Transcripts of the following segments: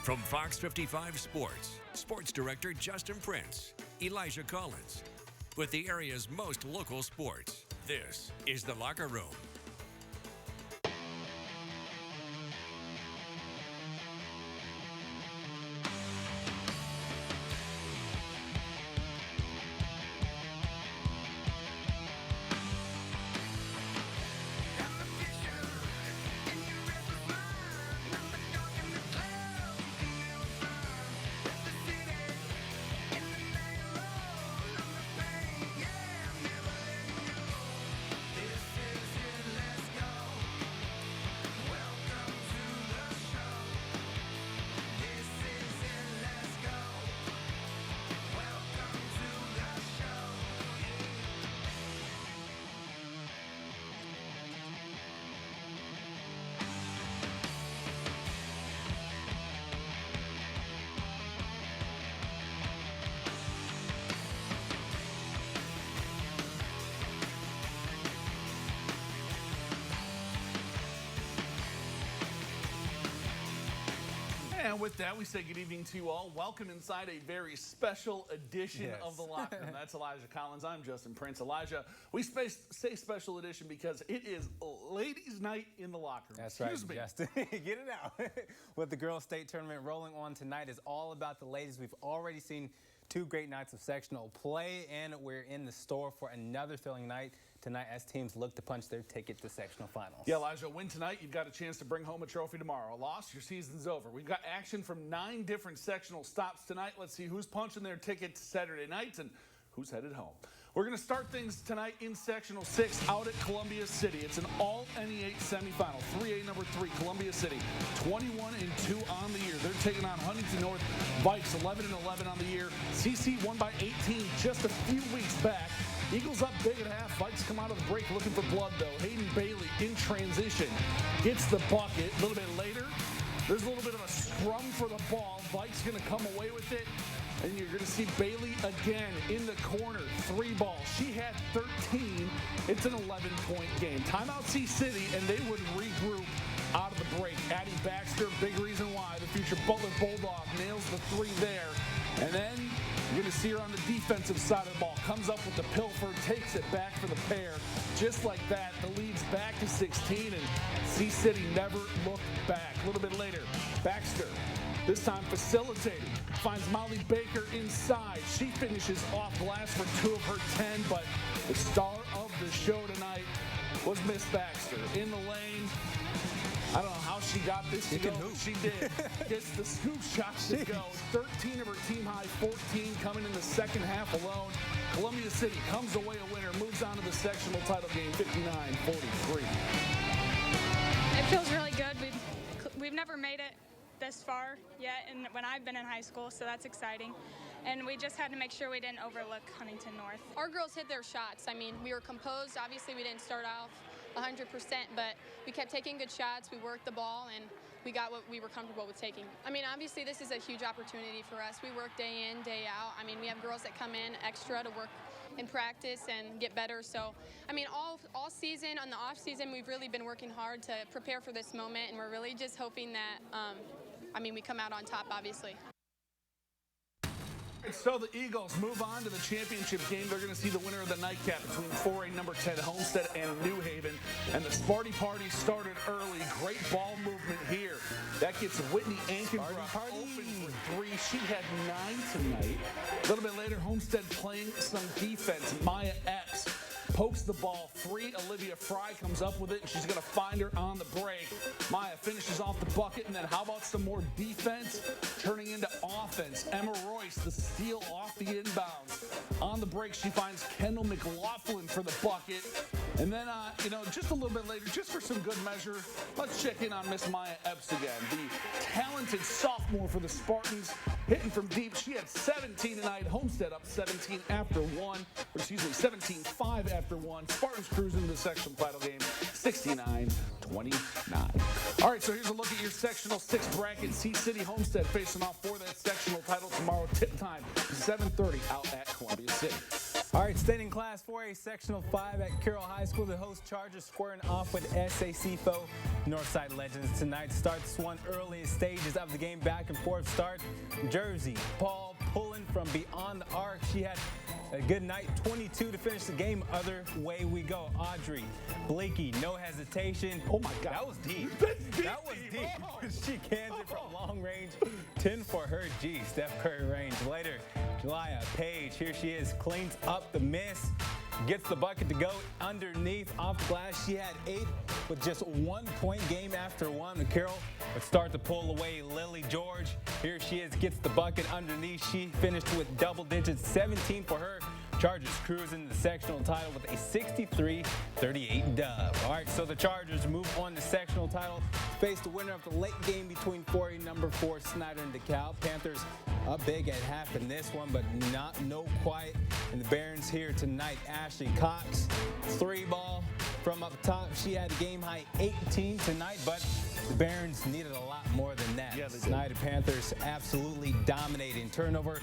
From Fox 55 Sports, Sports Director Justin Prince, Elijah Collins. With the area's most local sports, this is The Locker Room. And with that, we say good evening to you all. Welcome inside a very special edition of The Locker Room. That's Elijah Collins. I'm Justin Prince. Elijah, we say special edition because it is ladies' night in the locker room. That's right, Justin. Get it out. With the girls' state tournament rolling on tonight is all about the ladies. We've already seen 2 great nights of sectional play, and we're in the store for another thrilling night tonight as teams look to punch their ticket to sectional finals. Yeah, Elijah, win tonight, you've got a chance to bring home a trophy tomorrow. A loss, your season's over. We've got action from 9 different sectional stops tonight. Let's see who's punching their ticket to Saturday nights and who's headed home. We're going to start things tonight in Sectional 6 out at Columbia City. It's an all-NE8 semifinal. 3A number 3, Columbia City, 21-2 on the year. They're taking on Huntington North Vikes, 11-11 on the year. CC won by 18 just a few weeks back. Eagles up big at half. Vikes come out of the break looking for blood, though. Hayden Bailey in transition gets the bucket. A little bit later, there's a little bit of a scrum for the ball. Vikes going to come away with it. And you're going to see Bailey again in the corner. 3 ball. She had 13. It's an 11-point game. Timeout C-City, and they would regroup out of the break. Addie Baxter, big reason why. The future Butler Bulldog nails the 3 there. And then you're going to see her on the defensive side of the ball. Comes up with the pilfer, takes it back for the pair. Just like that, the lead's back to 16, and C-City never looked back. A little bit later, Baxter, this time facilitating, finds Molly Baker inside. She finishes off glass for 2 of her 10, but the star of the show tonight was Miss Baxter. In the lane, I don't know how she got this to go. She did. Gets the scoop shots to go. 13 of her team high, 14 coming in the second half alone. Columbia City comes away a winner, moves on to the sectional title game, 59-43. It feels really good. We've never made it this far yet, and when I've been in high school, so that's exciting. And we just had to make sure we didn't overlook Huntington North. Our girls hit their shots. I mean, we were composed. Obviously, we didn't start off 100%, but we kept taking good shots. We worked the ball, and we got what we were comfortable with taking. I mean, obviously, this is a huge opportunity for us. We work day in, day out. I mean, we have girls that come in extra to work in practice and get better. So, I mean, all season, on the off season, we've really been working hard to prepare for this moment, and we're really just hoping that, we come out on top, obviously. So the Eagles move on to the championship game. They're going to see the winner of the nightcap between 4A number 10 Homestead and New Haven. And the Sparty Party started early. Great ball movement here. That gets Whitney Ankenbrough open for 3. She had 9 tonight. A little bit later, Homestead playing some defense. Maya Epps pokes the ball free. Olivia Fry comes up with it, and she's going to find her on the break. Maya finishes off the bucket, and then how about some more defense turning into offense? Emma Royce, the steal off the inbounds. On the break, she finds Kendall McLaughlin for the bucket. And then, just a little bit later, just for some good measure, let's check in on Miss Maya Epps again. The talented sophomore for the Spartans, hitting from deep. She had 17 tonight. Homestead up 17 after 1. 17-5 after 1. Spartans cruising to the sectional title game, 69-29. All right, so here's a look at your sectional 6 bracket. C-City Homestead facing off for that sectional title tomorrow. Tip time, 7:30 out at Columbia City. All right, staying in Class 4A, Sectional 5 at Carroll High School, the host Chargers squaring off with SAC foe Northside Legends tonight. Starts one early stages of the game, back and forth start. Jersey, Paul pulling from beyond the arc. She had a good night, 22 to finish the game. Other way we go. Audrey, Blakey, no hesitation. Oh my God. That was deep. That was deep. Oh. She cans it from long range. 10 for her G, Steph Curry range. Later, Julia Page, here she is, cleans up the miss. Gets the bucket to go underneath off the glass. She had 8 with just 1 point game after one. Carroll would start to pull away. Lily George, here she is, gets the bucket underneath. She finished with double digits, 17 for her. Chargers cruising the sectional title with a 63-38 dub. All right, so the Chargers move on to sectional title. Face the winner of the late game between 4A number 4 Snyder and DeKalb. Panthers up big at half in this one, but no quiet. And the Barons here tonight. Ashley Cox, 3-ball from up top. She had a game high 18 tonight, but the Barons needed a lot more than that. Yeah, they did. Snyder Panthers absolutely dominating. Turnover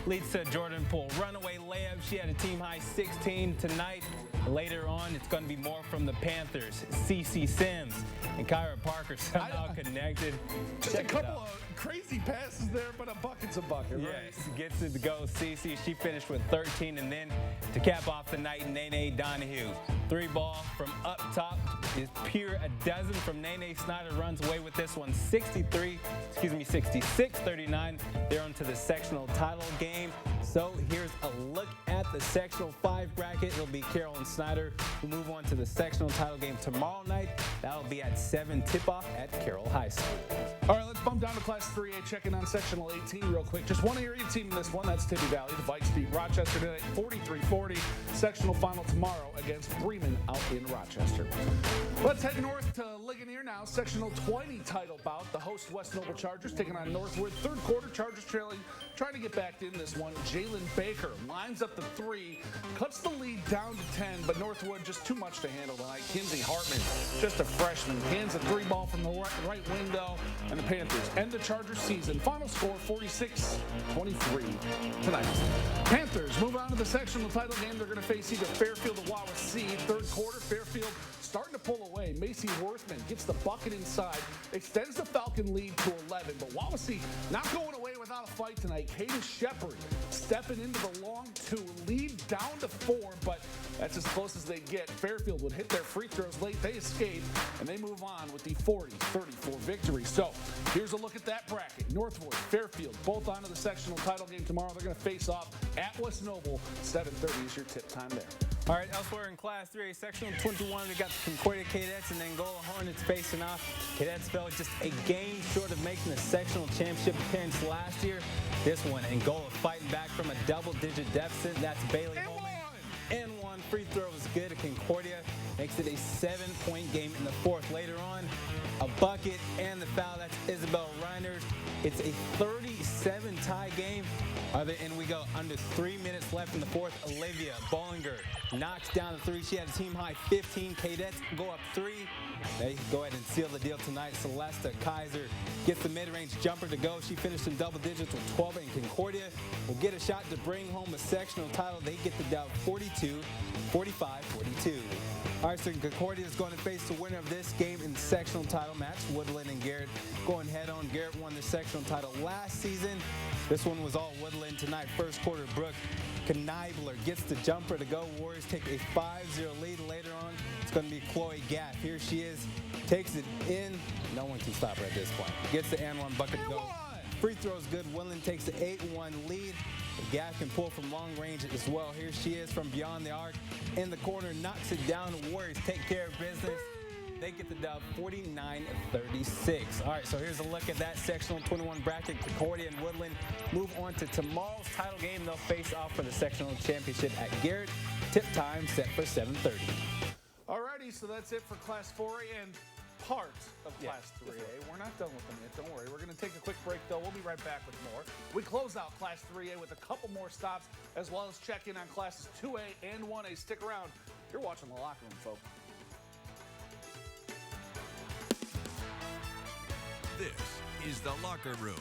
leads to Jordan Poole. Runaway layup. She had a team high 16 tonight. Later on, it's going to be more from the Panthers. Cece Sims and Kyra Parker somehow connected. Just a couple of crazy passes there, but a bucket's a bucket, right? Yes, gets it to go. Cece, she finished with 13, and then to cap off the night, Nene Donahue. 3-ball from up top is pure a dozen from Nene. Snyder runs away with this one, 66-39. They're on to the sectional title game. So here's a look at the sectional 5 bracket. It'll be Carroll and Snyder who move on to the sectional title game tomorrow night. That'll be at 7 tip-off at Carroll High School. All right, let's bump down to Class 3A, checking on Sectional 18 real quick. Just one area team in this one, that's Tibby Valley. The Vikes beat Rochester tonight, 43-40. Sectional final tomorrow against Bremen out in Rochester. Let's head north to Ligonier now. Sectional 20 title bout. The host West Noble Chargers taking on Northwood. Third quarter, Chargers trailing, trying to get back in this one. Jalen Baker lines up the 3, cuts the lead down to 10, but Northwood just too much to handle tonight. Kinsey Hartman, just a freshman, hands a 3-ball from the right window, and the Panthers end the Chargers season. Final score 46-23 tonight. Panthers move on to the sectional title game. They're going to face either Fairfield or Wawasee. Third quarter, Fairfield starting to pull away. Macy Worthman gets the bucket inside, extends the Falcon lead to 11, but Wawasee not going away without a fight tonight. Caden Shepard stepping into the long 2, lead down to 4, but that's as close as they get. Fairfield would hit their free throws late. They escape, and they move on with the 40-34 victory. So here's a look at that bracket. Northwood, Fairfield, both on to the sectional title game tomorrow. They're going to face off at West Noble. 7:30 is your tip time there. All right, elsewhere in Class 3A, Sectional 21, we got the Concordia Cadets and Angola Hornets facing off. Cadets fell just a game short of making the sectional championship appearance last year. This one, Angola fighting back from a double-digit deficit. That's Bailey Holman. And one free throw was good. Concordia makes it a 7-point game in the fourth. Later on, a bucket and the foul. That's Isabel Reiners. It's a 37 tie game. And we go under 3 minutes left in the fourth. Olivia Bollinger knocks down the 3. She had a team high 15. Cadets go up 3. They go ahead and seal the deal tonight. Celesta Kaiser gets the mid-range jumper to go. She finished in double digits with 12, and Concordia will get a shot to bring home a sectional title. They get the dub 45-42. All right, so Concordia is going to face the winner of this game in the sectional title match. Woodland and Garrett going head-on. Garrett won the sectional title last season. This one was all Woodland tonight. First quarter, Brooke Kneibler gets the jumper to go. Warriors take a 5-0 lead. Later on, it's going to be Chloe Gaff. Here she is, takes it in. No one can stop her at this point. Gets the and one bucket to go. Free throws good. Woodland takes the 8-1 lead. Gaff can pull from long range as well. Here she is from beyond the arc. In the corner, knocks it down. The Warriors take care of business. They get the dub 49-36. All right, so here's a look at that sectional 21 bracket. Concordia and Woodland move on to tomorrow's title game. They'll face off for the sectional championship at Garrett. Tip time set for 7:30. All righty, so that's it for Class 4A and part of Class 3A. We're not done with them yet, don't worry. We're going to take a quick break, though. We'll be right back with more. We close out Class 3A with a couple more stops, as well as check in on Classes 2A and 1A. Stick around. You're watching The Locker Room, folks. This is The Locker Room.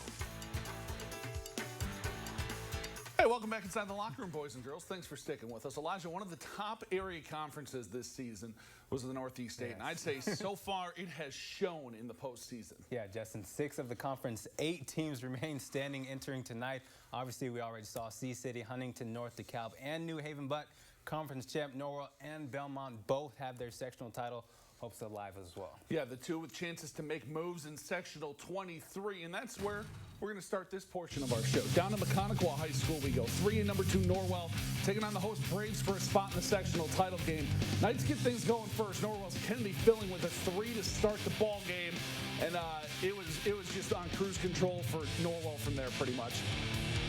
Hey, welcome back inside the locker room, boys and girls. Thanks for sticking with us. Elijah, one of the top area conferences this season was the Northeast 8, Yes. and I'd say so far it has shown in the postseason. Yeah, Justin, 6 of the conference, 8 teams remain standing entering tonight. Obviously, we already saw Sea City, Huntington, North DeKalb, and New Haven, but conference champ Norwell and Belmont both have their sectional title hopes alive as well. Yeah, the two with chances to make moves in sectional 23, and that's where we're going to start this portion of our show. Down to Mechanical High School we go. 3 and number 2 Norwell taking on the host Braves for a spot in the sectional title game. Knights get things going first. Norwell's Kennedy filling with a 3 to start the ball game, and it was just on cruise control for Norwell from there pretty much.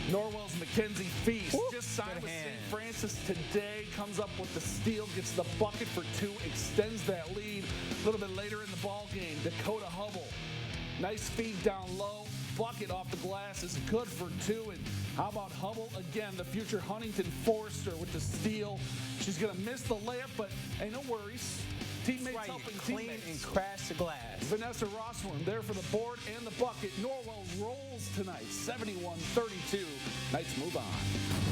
Norwell's Mackenzie Feast just signed with St. Francis today, comes up with the steal, gets the bucket for 2, extends that lead. A little bit later in the ball game, Dakota Hubble, nice feed down low, bucket off the glass is good for 2. And how about Hubble again, the future Huntington Forester with the steal. She's gonna miss the layup, but hey, no worries. Teammates helping clean teammates. and crash the glass. Vanessa Rossworm there for the board and the bucket. Norwell rolls tonight, 71-32. Knights move on.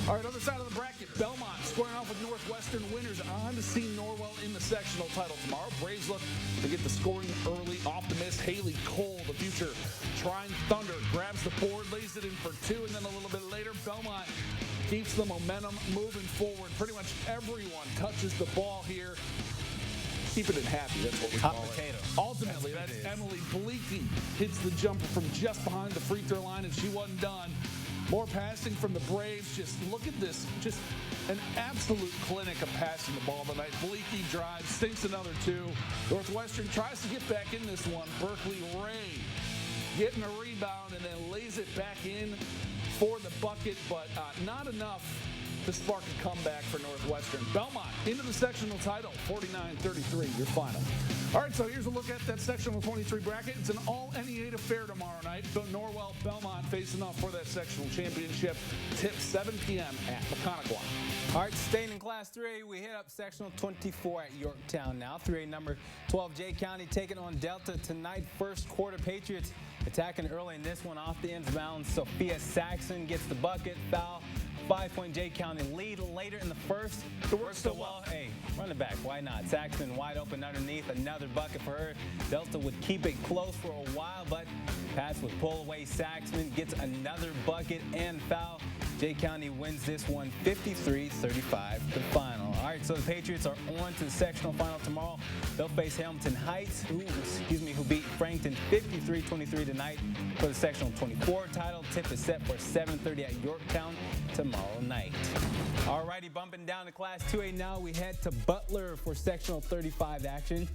All right, other side of the bracket, Belmont squaring off with Northwestern winners on to see Norwell in the sectional title tomorrow. Braves look to get the scoring early off the miss. Haley Cole, the future Trine Thunder, grabs the board, lays it in for 2, and then a little bit later, Belmont keeps the momentum moving forward. Pretty much everyone touches the ball here. Keeping it happy, that's what we call it. Ultimately, that's Emily Bleaky hits the jumper from just behind the free throw line, and she wasn't done. More passing from the Braves. Just look at this. Just an absolute clinic of passing the ball tonight. Bleaky drives, sinks another 2. Northwestern tries to get back in this one. Berkeley Ray getting a rebound and then lays it back in for the bucket, but not enough to spark a comeback for Northwestern. Belmont into the sectional title, 49-33, your final. All right, so here's a look at that sectional 23 bracket. It's an all-NE8 affair tomorrow night. Norwell, Belmont facing off for that sectional championship. Tip 7 p.m. at Mechanical. All right, staying in Class 3, we hit up sectional 24 at Yorktown now. 3A number 12, Jay County taking on Delta tonight. First quarter, Patriots attacking early in this one off the ends bounds. Sophia Saxon gets the bucket, foul. 5-point Jay County lead later in the first. It works so well. Hey, run it back. Why not? Saxon wide open underneath. Another bucket for her. Delta would keep it close for a while, but pass would pull away. Saxon gets another bucket and foul. Jay County wins this one 53-35, the final. All right, so the Patriots are on to the sectional final tomorrow. They'll face Hamilton Heights, who beat Frankton 53-23 tonight for the sectional 24 title. Tip is set for 7:30 at Yorktown tomorrow night. All righty, bumping down to Class 2A now. We head to Butler for sectional 35 action.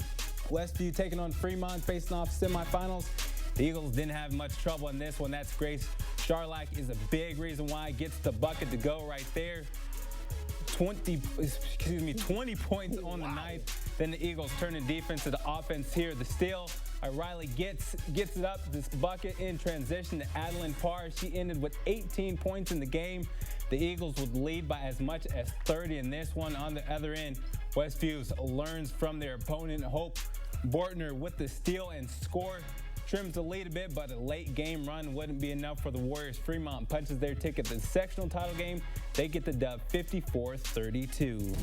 Westview taking on Fremont, facing off semifinals. The Eagles didn't have much trouble in this one. That's Grace Charlack is a big reason why. Gets the bucket to go right there. 20 points on the night. Then the Eagles turn the defense to the offense here. The steal. Riley gets it up, this bucket in transition to Adeline Parr. She ended with 18 points in the game. The Eagles would lead by as much as 30 in this one. On the other end, Westview learns from their opponent. Hope Bortner with the steal and score. Trims the lead a bit, but a late game run wouldn't be enough for the Warriors. Fremont punches their ticket to the sectional title game. They get the dub 54-32.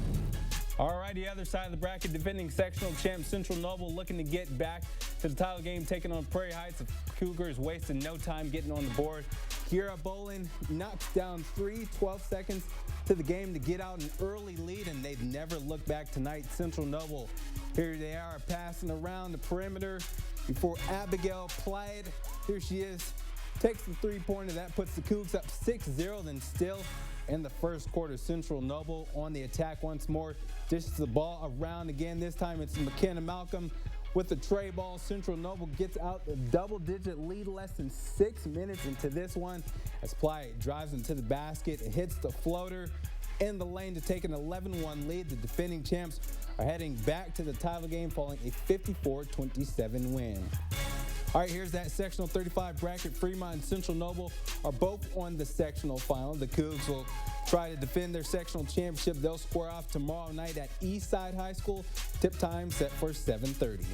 All right, the other side of the bracket, defending sectional champ Central Noble looking to get back to the title game, taking on Prairie Heights. The Cougars wasting no time getting on the board. Kira Bolin knocks down 12 seconds to the game to get out an early lead, and they've never looked back tonight. Central Noble, here they are passing around the perimeter before Abigail Plaid, here she is, takes the three-pointer. That puts the Cougs up 6-0, then still in the first quarter. Central Noble on the attack once more. Dishes the ball around again. This time it's McKenna Malcolm with the tray ball. Central Noble gets out a double-digit lead less than 6 minutes into this one as Plaid drives into the basket, hits the floater in the lane to take an 11-1 lead. The defending champs are heading back to the title game following a 54-27 win. All right, here's that sectional 35 bracket. Fremont and Central Noble are both on the sectional final. The Cougs will try to defend their sectional championship. They'll square off tomorrow night at Eastside High School. Tip time set for 7:30.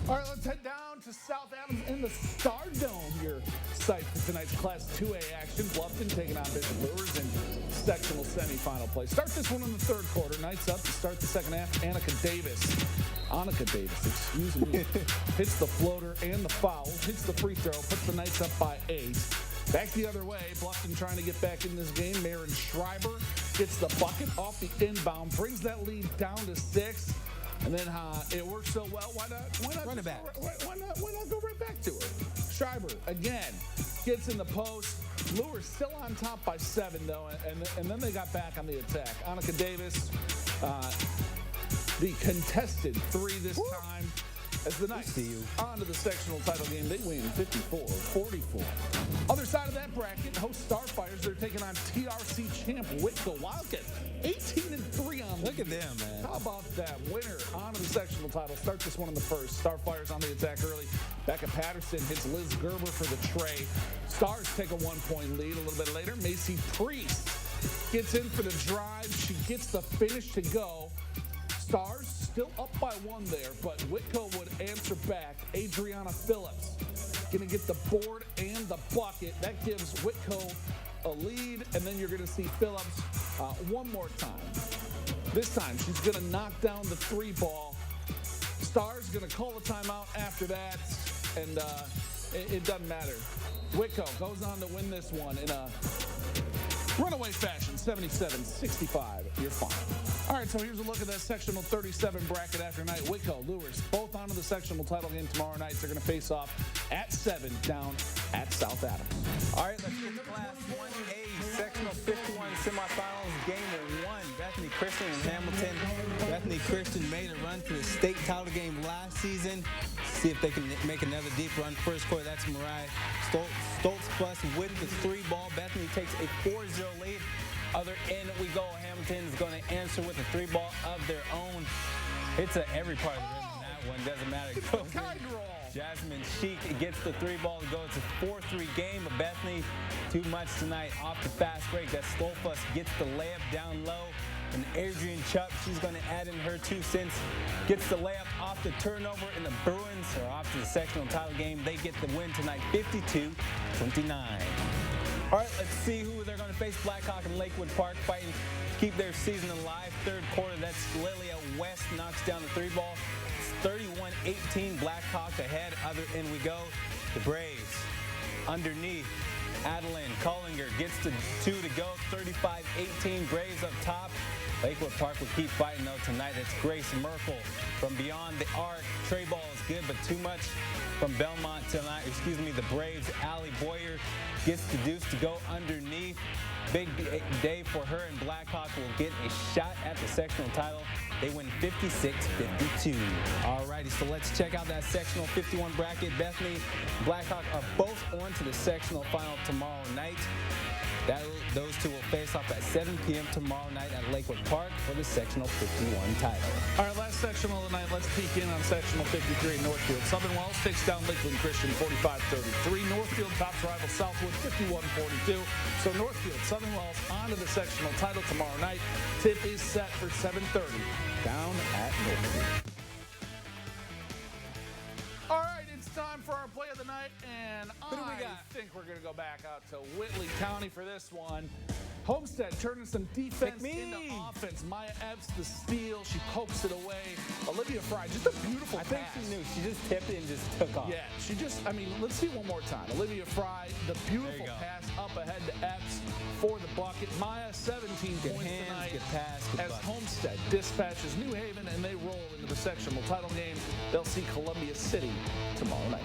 All right, let's head down to South Adams in the Star Dome. Your site for tonight's Class 2A action. Bluffton taking on Bishop Lures in sectional semifinal play. Start this one in the third quarter. Knights up to start the second half. Annika Davis, excuse me, hits the floater and the foul, hits the free throw, puts the Knights up by 8. Back the other way, Bluffton trying to get back in this game. Marin Schreiber gets the bucket off the inbound, brings that lead down to 6. And then it works so well. Why not run it back? Why not go right back to it? Schreiber again gets in the post. Lures still on top by 7 though, and then they got back on the attack. Annika Davis, the contested 3 this time. As the Knights on to the sectional title game, they win 54-44. Other side of that bracket, host Starfires, they're taking on TRC champ Whitfield Wildcats. 18-3 on the Look at them, man. How about that? Winner on to the sectional title. Start this one in the first. Starfires on the attack early. Becca Patterson hits Liz Gerber for the tray. Stars take a 1-point lead a little bit later. Macy Priest gets in for the drive. She gets the finish to go. Stars still up by 1 there, but Whitco would answer back. Adriana Phillips going to get the board and the bucket. That gives Whitco a lead, and then you're going to see Phillips one more time. This time, she's going to knock down the 3 ball. Stars going to call a timeout after that, and it doesn't matter. Whitco goes on to win this one in a runaway fashion, 77-65, your final. All right, so here's a look at that sectional 37 bracket after night. Whitco, Lures, both onto the sectional title game tomorrow night. They're going to face off at 7 down at South Adams. All right, let's get to Class 1A, sectional 51 semifinals, game 1. Bethany Christian and Hamilton. Bethany Christian made a run to the state title game last season. See if they can make another deep run. First quarter, that's Mariah Stoltzfuss with the 3 ball. Bethany takes a 4-0 lead. Other end we go. Hamilton is going to answer with a 3 ball of their own. Hits every part of the rim in that one. Doesn't matter. Jasmine Sheik gets the 3 ball to go. It's a 4-3 game. But Bethany, too much tonight. Off the fast break. That Stoltzfuss gets the layup down low. And Adrian Chuck, she's going to add in her 2 cents. Gets the layup off the turnover, and the Bruins are off to the sectional title game. They get the win tonight, 52-29. All right, let's see who they're going to face. Blackhawk and Lakewood Park fighting to keep their season alive. Third quarter, that's Lilia West knocks down the 3 ball. It's 31-18, Blackhawk ahead. Other end we go. The Braves underneath. Adeline Collinger gets to 2 to go. 35-18, Braves up top. Lakewood Park will keep fighting though tonight. It's Grace Merkel from beyond the arc. Tray ball is good, but too much from Belmont tonight. Excuse me, the Braves. Allie Boyer gets the deuce to go underneath. Big day for her, and Blackhawk will get a shot at the sectional title. They win 56-52. All righty, so let's check out that sectional 51 bracket. Bethany and Blackhawk are both on to the sectional final tomorrow night. Those two will face off at 7 p.m. tomorrow night at Lakewood Park for the sectional 51 title. All right, last sectional of the night. Let's peek in on sectional 53 in Northfield. Southern Wells takes down Lakeland Christian 45-33. Northfield tops rival Southwood 51-42. So Northfield, Southern Wells on to the sectional title tomorrow night. Tip is set for 7:30 down at Northfield. All right, it's time for our play of the night, and I think we're going to go back out to Whitley County for this one. Homestead turning some defense into offense. Maya Epps, the steal. She pokes it away. Olivia Fry, just a beautiful pass. I think she knew. She just tipped it and just took off. Yeah, she just, let's see one more time. Olivia Fry, the beautiful pass up ahead to Epps for the bucket. Maya, 17 good points hands, tonight good pass, good as bucket. Homestead dispatches New Haven, and they roll into the sectional title game. They'll see Columbia City tomorrow night.